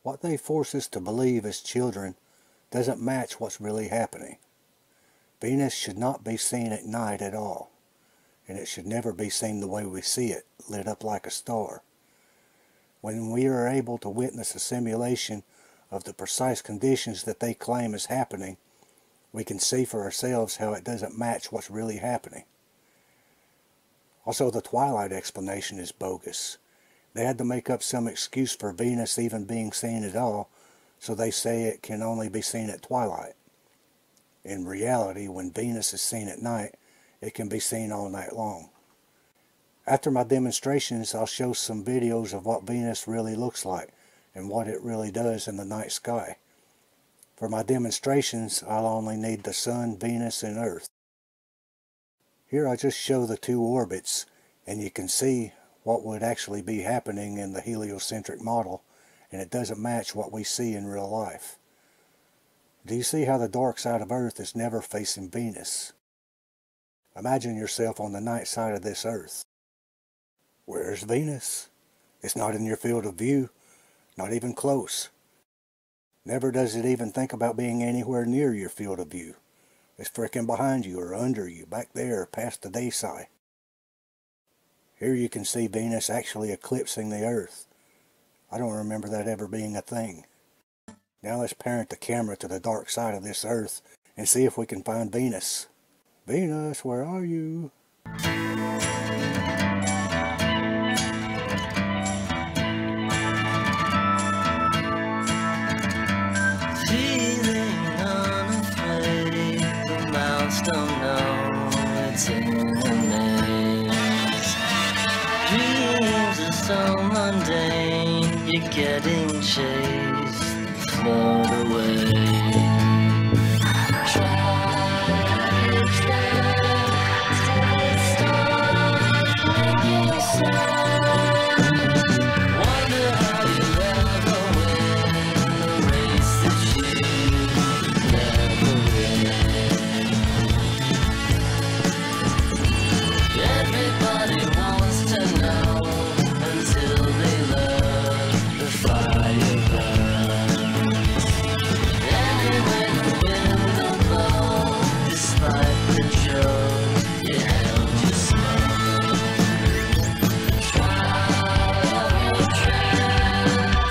What they force us to believe as children doesn't match what's really happening. Venus should not be seen at night at all, and it should never be seen the way we see it, lit up like a star. When we are able to witness a simulation of the precise conditions that they claim is happening, we can see for ourselves how it doesn't match what's really happening. Also, the twilight explanation is bogus. They had to make up some excuse for Venus even being seen at all, so they say it can only be seen at twilight. In reality, when Venus is seen at night, it can be seen all night long. After my demonstrations, I'll show some videos of what Venus really looks like and what it really does in the night sky. For my demonstrations, I'll only need the Sun, Venus, and Earth. Here I just show the two orbits, and you can see what would actually be happening in the heliocentric model, and it doesn't match what we see in real life. Do you see how the dark side of Earth is never facing Venus? Imagine yourself on the night side of this Earth. Where's Venus? It's not in your field of view, not even close. Never does it even think about being anywhere near your field of view. It's frickin' behind you or under you, back there, past the day side. Here you can see Venus actually eclipsing the Earth. I don't remember that ever being a thing. Now let's parent the camera to the dark side of this Earth and see if we can find Venus. Venus, where are you? Don't know it's in a maze. Dreams are so mundane, you're getting chased, float away. Wonder how you'll ever win the race that you never win. Everybody wants to know until they learn the fire burns. Anyway, the wind will blow, despite the joke, you held your smoke. While you're trapped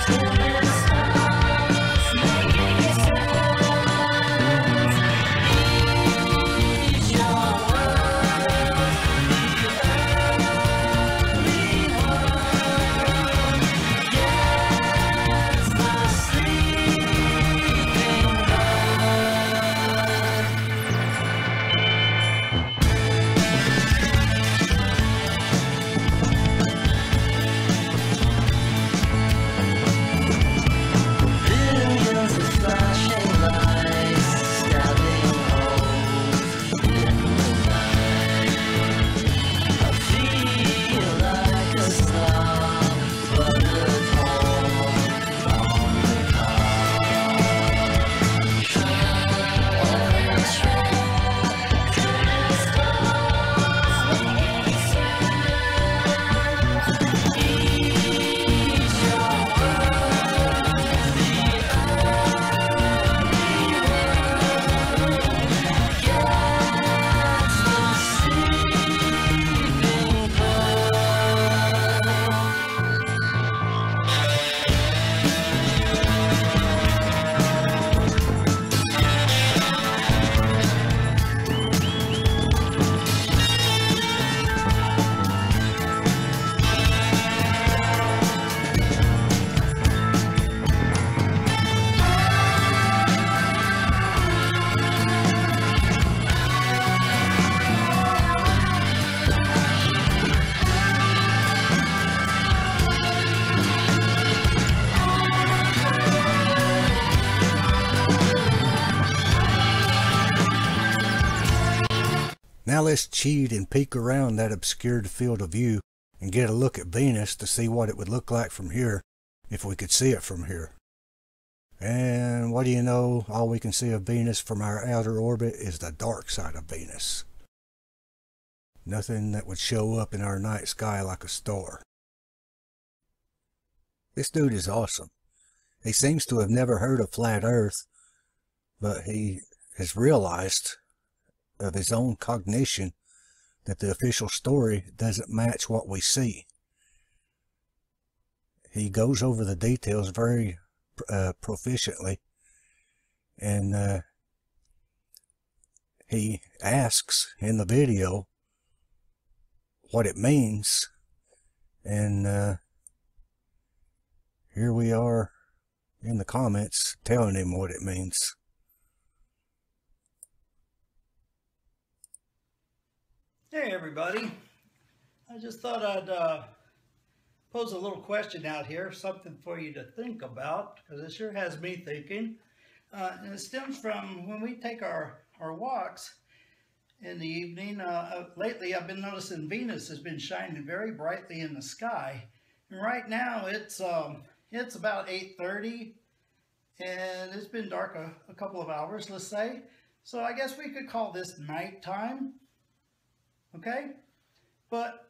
in the stars, making sounds, each your world. Billions of flashing lights, stabbing holes in the night. I feel like a slob, but at home on the car. Each your world, the early world gets the sleeping pearl. Now let's cheat and peek around that obscured field of view and get a look at Venus to see what it would look like from here if we could see it from here. And what do you know, all we can see of Venus from our outer orbit is the dark side of Venus. Nothing that would show up in our night sky like a star. This dude is awesome. He seems to have never heard of flat Earth, but he has realized of his own cognition that the official story doesn't match what we see. He goes over the details very proficiently, and he asks in the video what it means, and here we are in the comments telling him what it means. Hey everybody, I just thought I'd pose a little question out here, something for you to think about, because it sure has me thinking. And it stems from when we take our walks in the evening. Lately I've been noticing Venus has been shining very brightly in the sky. And right now it's about 8:30 and it's been dark a couple of hours, let's say. So I guess we could call this nighttime. Okay, but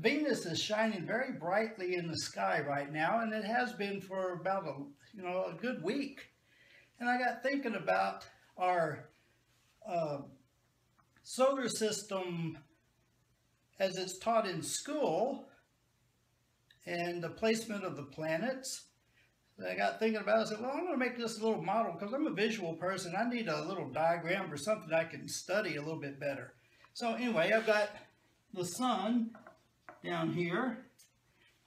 Venus is shining very brightly in the sky right now, and it has been for about a good week. And I got thinking about our solar system as it's taught in school and the placement of the planets. So I got thinking about it. I said, well, I'm going to make this little model because I'm a visual person. I need a little diagram or something I can study a little bit better. So anyway, I've got the sun down here.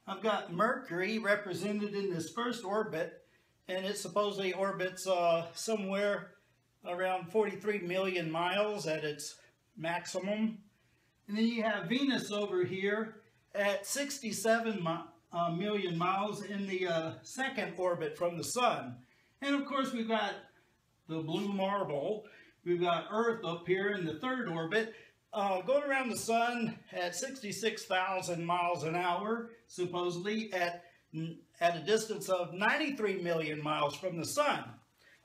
I've got Mercury represented in this first orbit, and it supposedly orbits somewhere around 43 million miles at its maximum. And then you have Venus over here at 67 million miles in the second orbit from the sun. And of course we've got the blue marble. We've got Earth up here in the third orbit. Going around the sun at 66,000 miles an hour, supposedly at a distance of 93 million miles from the sun.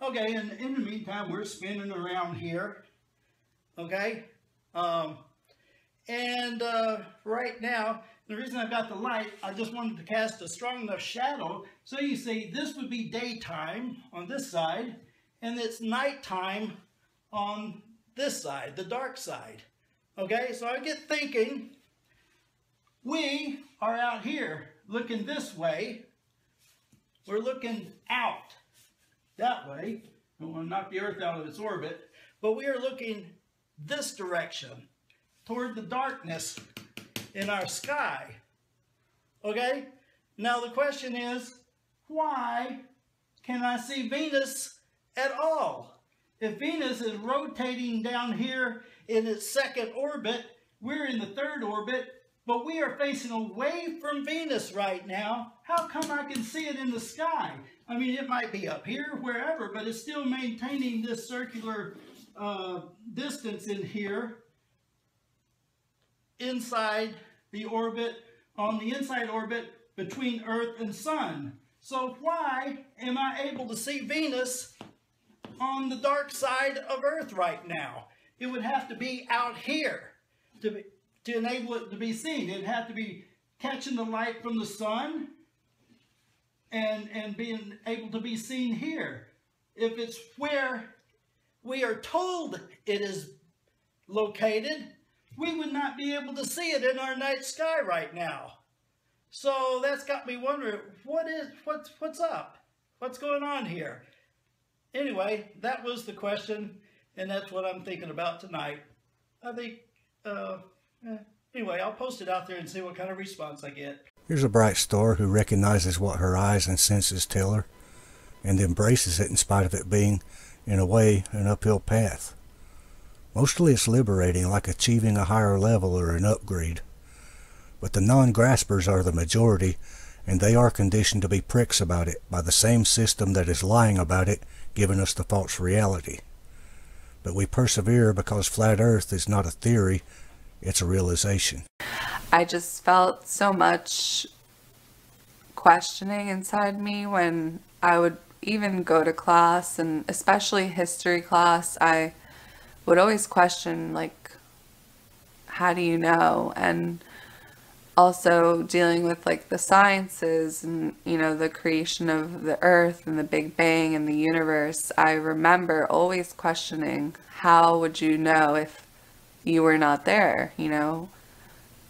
Okay, and in the meantime, we're spinning around here. Okay, right now, the reason I've got the light, I just wanted to cast a strong enough shadow. So you see, this would be daytime on this side, and it's nighttime on this side, the dark side. Okay, so I get thinking, we are out here looking this way. We're looking out that way. I don't want to knock the Earth out of its orbit, but we are looking this direction toward the darkness in our sky. Okay, now the question is, why can I see Venus at all? If Venus is rotating down here in its second orbit, we're in the third orbit, but we are facing away from Venus right now. How come I can see it in the sky? I mean, it might be up here, wherever, but it's still maintaining this circular distance in here inside the orbit, on the inside orbit between Earth and Sun. So why am I able to see Venus on the dark side of Earth right now? It would have to be out here to enable it to be seen. It'd have to be catching the light from the sun and being able to be seen here. If it's where we are told it is located, we would not be able to see it in our night sky right now. So that's got me wondering, what's up? What's going on here? Anyway, that was the question, and that's what I'm thinking about tonight. I think, anyway, I'll post it out there and see what kind of response I get. Here's a bright star who recognizes what her eyes and senses tell her, and embraces it in spite of it being, in a way, an uphill path. Mostly it's liberating, like achieving a higher level or an upgrade. But the non-graspers are the majority, and they are conditioned to be pricks about it by the same system that is lying about it, giving us the false reality. But we persevere because flat Earth is not a theory, it's a realization. I just felt so much questioning inside me when I would even go to class, and especially history class. I would always question, like, how do you know? And also dealing with like the sciences and, you know, the creation of the earth and the Big Bang and the universe, I remember always questioning, how would you know if you were not there, you know?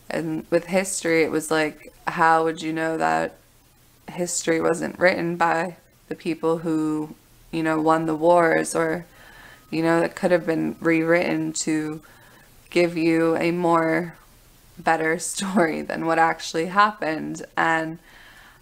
And with history, it was like, how would you know that history wasn't written by the people who, you know, won the wars, or, you know, that could have been rewritten to give you a more better story than what actually happened. And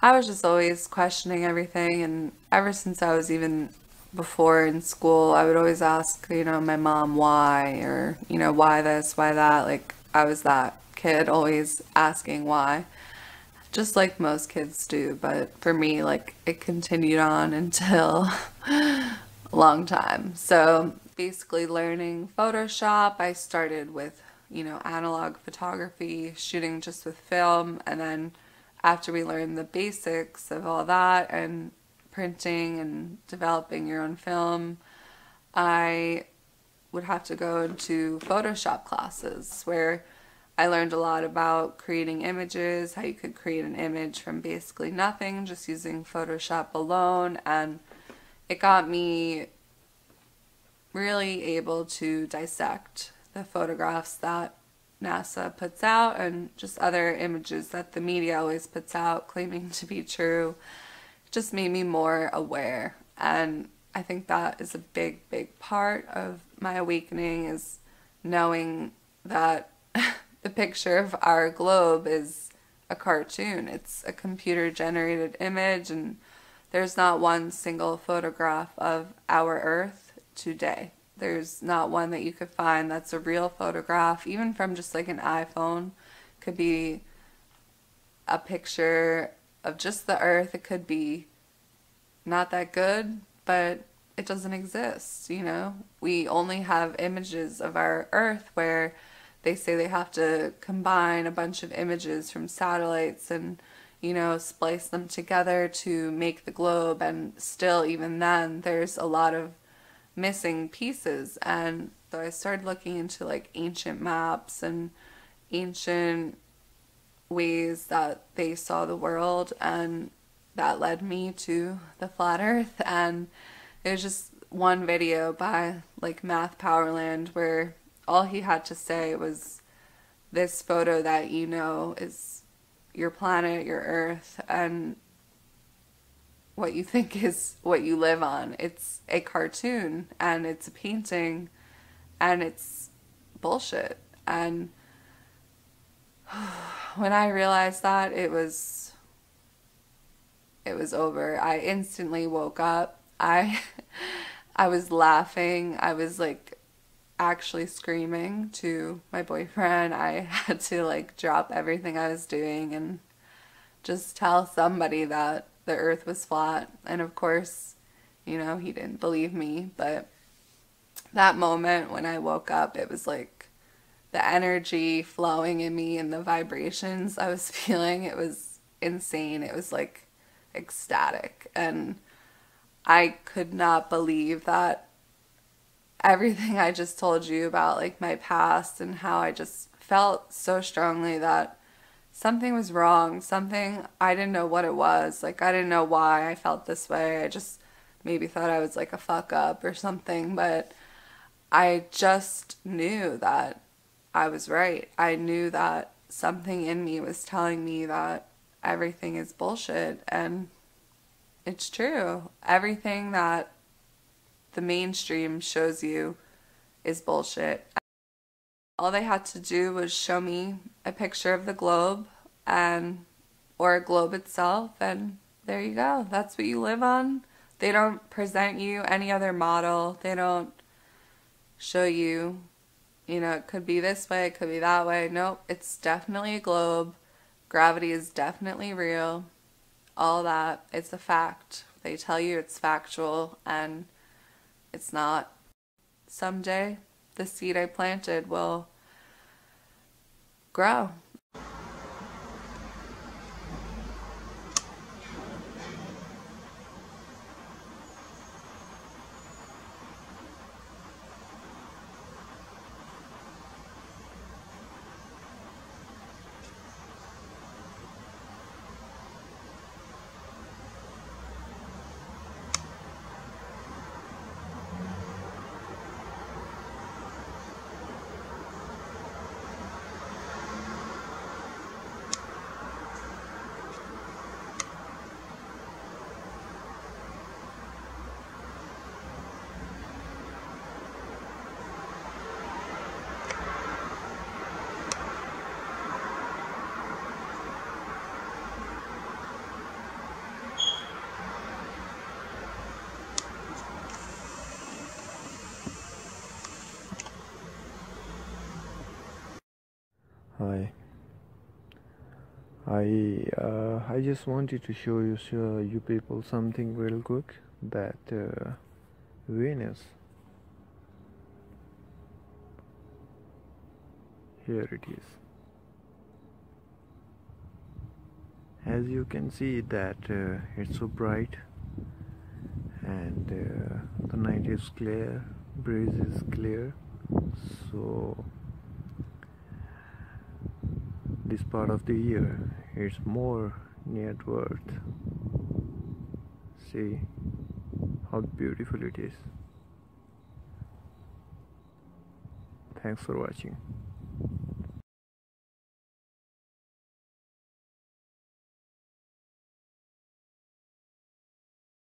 I was just always questioning everything. And ever since I was even before in school, I would always ask, you know, my mom why, or, you know, why this, why that. Like, I was that kid always asking why, just like most kids do. But for me, like, it continued on until a long time. So basically learning Photoshop, I started with, you know, analog photography, shooting just with film, and then after we learned the basics of all that and printing and developing your own film, I would have to go into Photoshop classes where I learned a lot about creating images, how you could create an image from basically nothing, just using Photoshop alone, and it got me really able to dissect the photographs that NASA puts out and just other images that the media always puts out claiming to be true. It just made me more aware, and I think that is a big, big part of my awakening, is knowing that the picture of our globe is a cartoon. It's a computer generated image, and there's not one single photograph of our Earth today. There's not one that you could find that's a real photograph, even from just like an iPhone. Could be a picture of just the Earth. It could be not that good, but it doesn't exist, you know? We only have images of our Earth where they say they have to combine a bunch of images from satellites and, you know, splice them together to make the globe, and still, even then, there's a lot of missing pieces. And so I started looking into like ancient maps and ancient ways that they saw the world, and that led me to the flat earth. And it was just one video by like Math Powerland where all he had to say was, this photo that you know is your planet, your earth, and what you think is what you live on. It's a cartoon, and it's a painting, and it's bullshit. And when I realized that, it was over. I instantly woke up. I was laughing. I was like actually screaming to my boyfriend. I had to like drop everything I was doing and just tell somebody that the earth was flat. And of course, you know, he didn't believe me. But that moment when I woke up, it was like the energy flowing in me and the vibrations I was feeling. It was insane. It was like ecstatic. And I could not believe that everything I just told you about, like my past and how I just felt so strongly that something was wrong, something, I didn't know what it was. Like, I didn't know why I felt this way. I just maybe thought I was like a fuck up or something, but I just knew that I was right. I knew that something in me was telling me that everything is bullshit, and it's true. Everything that the mainstream shows you is bullshit. All they had to do was show me a picture of the globe or a globe itself, and there you go. That's what you live on. They don't present you any other model. They don't show you, you know, it could be this way, it could be that way. Nope, it's definitely a globe. Gravity is definitely real. All that, it's a fact. They tell you it's factual, and it's not. Someday, the seed I planted will grow. Hi. I just wanted to show you people something real quick, that Venus. Here it is. As you can see that it's so bright, and the night is clear, breeze is clear, so this part of the year it's more near to Earth. See how beautiful it is. Thanks for watching.